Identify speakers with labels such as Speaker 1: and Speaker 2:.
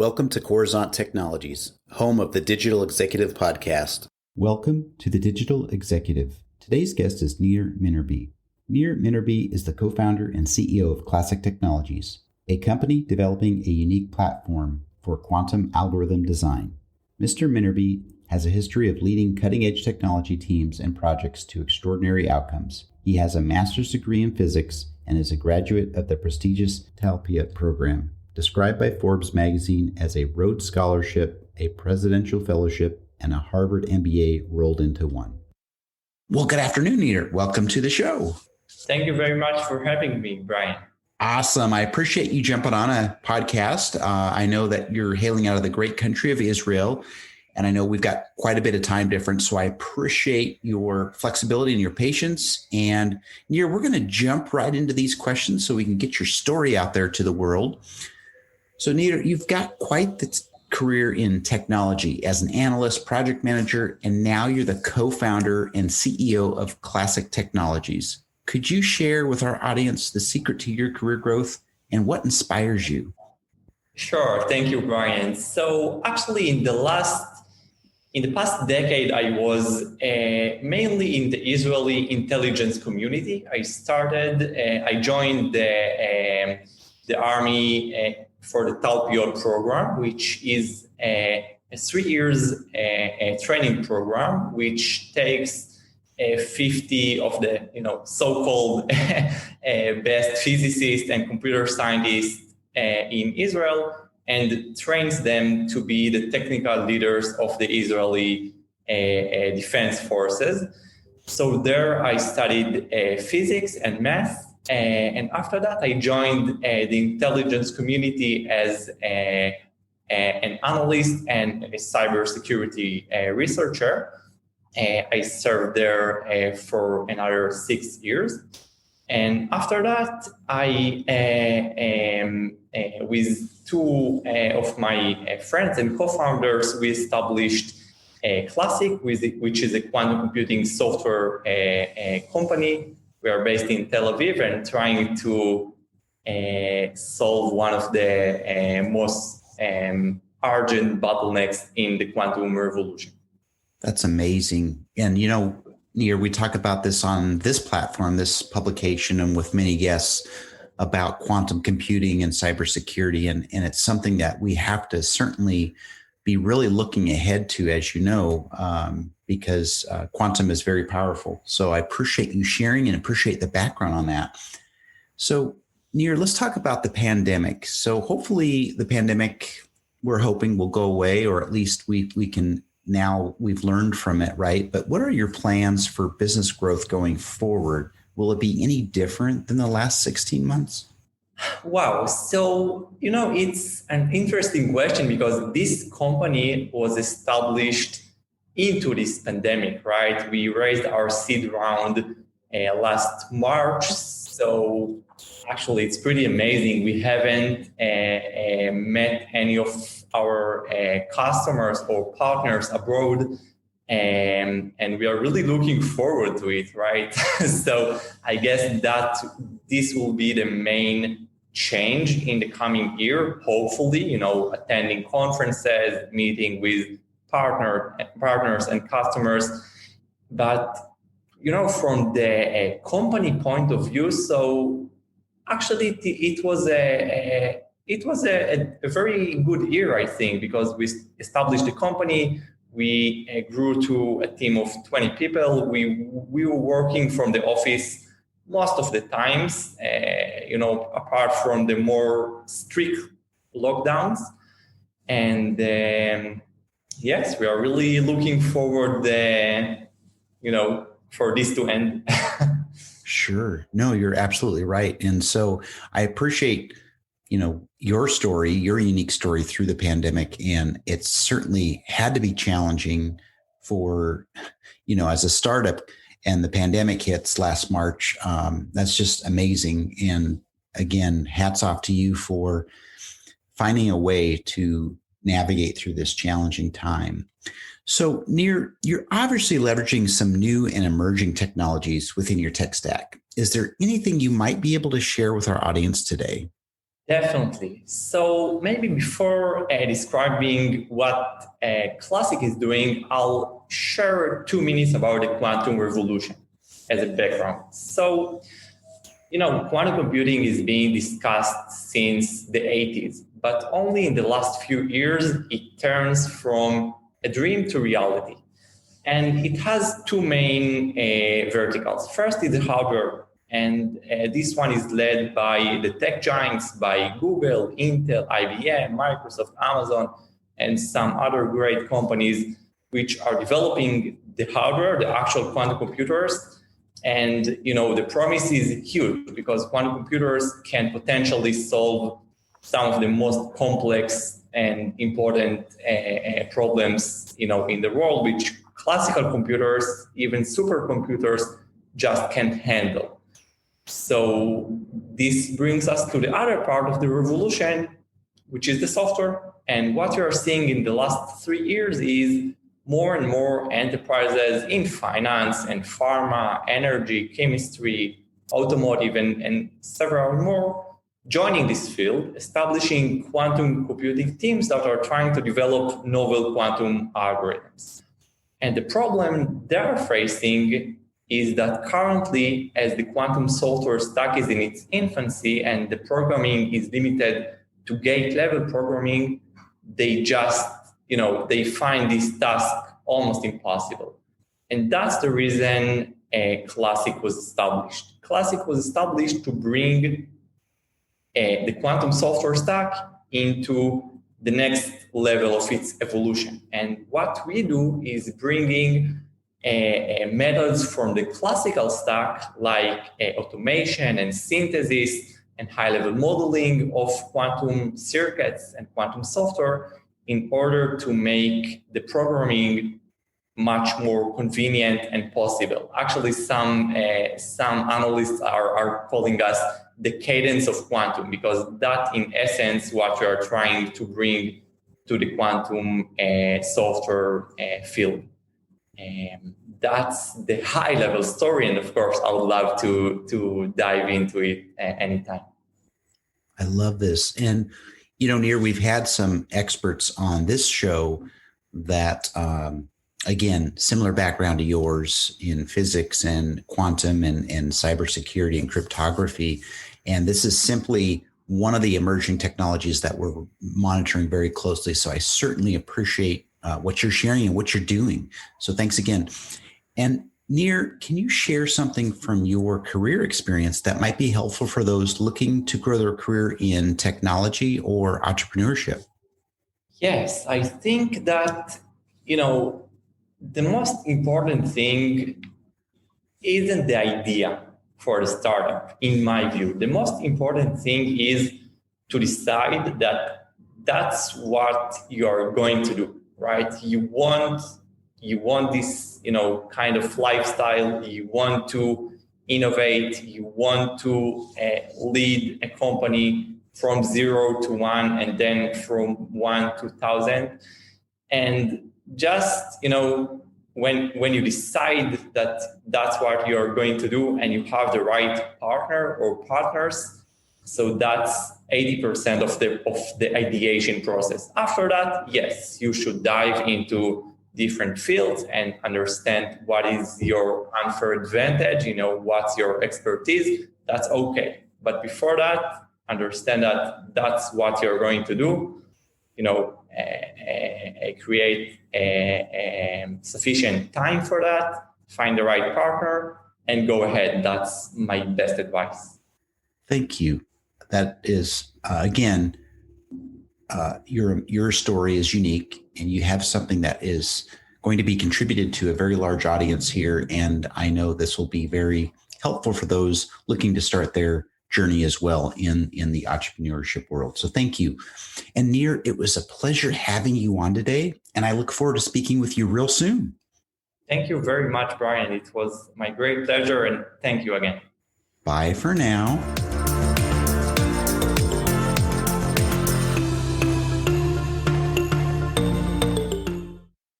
Speaker 1: Welcome to Coruzant Technologies, home of the Digital Executive Podcast.
Speaker 2: Welcome to the Digital Executive. Today's guest is Nir Minerbi. Nir Minerbi is the co-founder and CEO of Classiq Technologies, a company developing a unique platform for quantum algorithm design. Mr. Minerbi has a history of leading cutting-edge technology teams and projects to extraordinary outcomes. He has a master's degree in physics and is a graduate of the prestigious Talpiot program, described by Forbes magazine as a Rhodes Scholarship, a Presidential Fellowship, and a Harvard MBA rolled into one.
Speaker 1: Well, good afternoon, Nir. Welcome to the show.
Speaker 3: Thank you very much for having me, Brian.
Speaker 1: Awesome. I appreciate you jumping on a podcast. I know that you're hailing out of the great country of Israel, and I know we've got quite a bit of time difference, so I appreciate your flexibility and your patience. And Nir, we're going to jump right into these questions so we can get your story out there to the world. So Nir, you've got quite the career in technology as an analyst, project manager, and now you're the co-founder and CEO of Classiq Technologies. Could you share with our audience the secret to your career growth and what inspires you?
Speaker 3: Sure. Thank you, Brian. So actually in the past decade, I was mainly in the Israeli intelligence community. I joined the army for the Talpiot program, which is a 3 years training program, which takes 50 of the so-called best physicists and computer scientists in Israel and trains them to be the technical leaders of the Israeli defense forces. So there I studied physics and math. And after that, I joined the intelligence community as an analyst and a cybersecurity researcher. I served there for another 6 years. And after that, with two of my friends and co-founders, we established Classiq, which is a quantum computing software company. We are based in Tel Aviv and trying to solve one of the most urgent bottlenecks in the quantum revolution.
Speaker 1: That's amazing. And, Nir, we talk about this on this platform, this publication, and with many guests about quantum computing and cybersecurity. And it's something that we have to certainly be really looking ahead to, as you know, because quantum is very powerful. So I appreciate you sharing and appreciate the background on that. So Nir, let's talk about the pandemic. So hopefully the pandemic, we're hoping, will go away, or at least we can now, we've learned from it, right? But what are your plans for business growth going forward? Will it be any different than the last 16 months?
Speaker 3: Wow. So, it's an interesting question because this company was established into this pandemic, right? We raised our seed round last March. So actually, it's pretty amazing. We haven't met any of our customers or partners abroad. And we are really looking forward to it, right? So I guess that this will be the main change in the coming year, hopefully, attending conferences, meeting with partners and customers. But, from the company point of view, so actually it was a very good year, I think, because we established the company. We grew to a team of 20 people. We were working from the office most of the times, apart from the more strict lockdowns. And yes, we are really looking forward, for this to end.
Speaker 1: Sure. No, you're absolutely right. And so I appreciate, your story, your unique story through the pandemic. And it certainly had to be challenging for, as a startup, and the pandemic hits last March. That's just amazing. And again, hats off to you for finding a way to navigate through this challenging time. So Nir, you're obviously leveraging some new and emerging technologies within your tech stack. Is there anything you might be able to share with our audience today?
Speaker 3: Definitely. So maybe before describing what Classiq is doing, I'll share 2 minutes about the quantum revolution as a background. So, quantum computing is being discussed since the 80s, but only in the last few years it turns from a dream to reality. And it has two main verticals. First is the hardware, and this one is led by the tech giants, by Google, Intel, IBM, Microsoft, Amazon, and some other great companies which are developing the hardware, the actual quantum computers. And the promise is huge because quantum computers can potentially solve some of the most complex and important problems in the world, which classical computers, even supercomputers, just can't handle. So this brings us to the other part of the revolution, which is the software. And what we are seeing in the last 3 years is more and more enterprises in finance and pharma, energy, chemistry, automotive, and several more joining this field, establishing quantum computing teams that are trying to develop novel quantum algorithms. And the problem they're facing is that currently, as the quantum software stack is in its infancy and the programming is limited to gate-level programming, they just, they find this task almost impossible. And that's the reason Classiq was established. Classiq was established to bring the quantum software stack into the next level of its evolution. And what we do is bringing methods from the classical stack, like automation and synthesis and high-level modeling of quantum circuits and quantum software, in order to make the programming much more convenient and possible. Actually, some analysts are calling us the cadence of quantum, because that, in essence, what we are trying to bring to the quantum software field. That's the high-level story, and of course, I would love to dive into it anytime.
Speaker 1: I love this. And, Nir, we've had some experts on this show that, again, similar background to yours in physics and quantum and cybersecurity and cryptography. And this is simply one of the emerging technologies that we're monitoring very closely. So I certainly appreciate what you're sharing and what you're doing. So thanks again. And Nir, can you share something from your career experience that might be helpful for those looking to grow their career in technology or entrepreneurship?
Speaker 3: Yes, I think that, the most important thing isn't the idea for the startup, in my view. The most important thing is to decide that that's what you're going to do, right? You want this, kind of lifestyle. You want to innovate. You want to lead a company from 0 to 1 and then from 1 to 1,000. And just, when you decide that that's what you're going to do and you have the right partner or partners, so that's 80% of the ideation process. After that, yes, you should dive into different fields and understand what is your unfair advantage, what's your expertise. That's okay. But before that, understand that that's what you're going to do. Create sufficient time for that, find the right partner, and go ahead. That's my best advice.
Speaker 1: Thank you. That is, again, your story is unique, and you have something that is going to be contributed to a very large audience here. And I know this will be very helpful for those looking to start their journey as well in the entrepreneurship world. So thank you. And Nir, it was a pleasure having you on today, and I look forward to speaking with you real soon.
Speaker 3: Thank you very much, Brian. It was my great pleasure, and thank you again.
Speaker 1: Bye for now.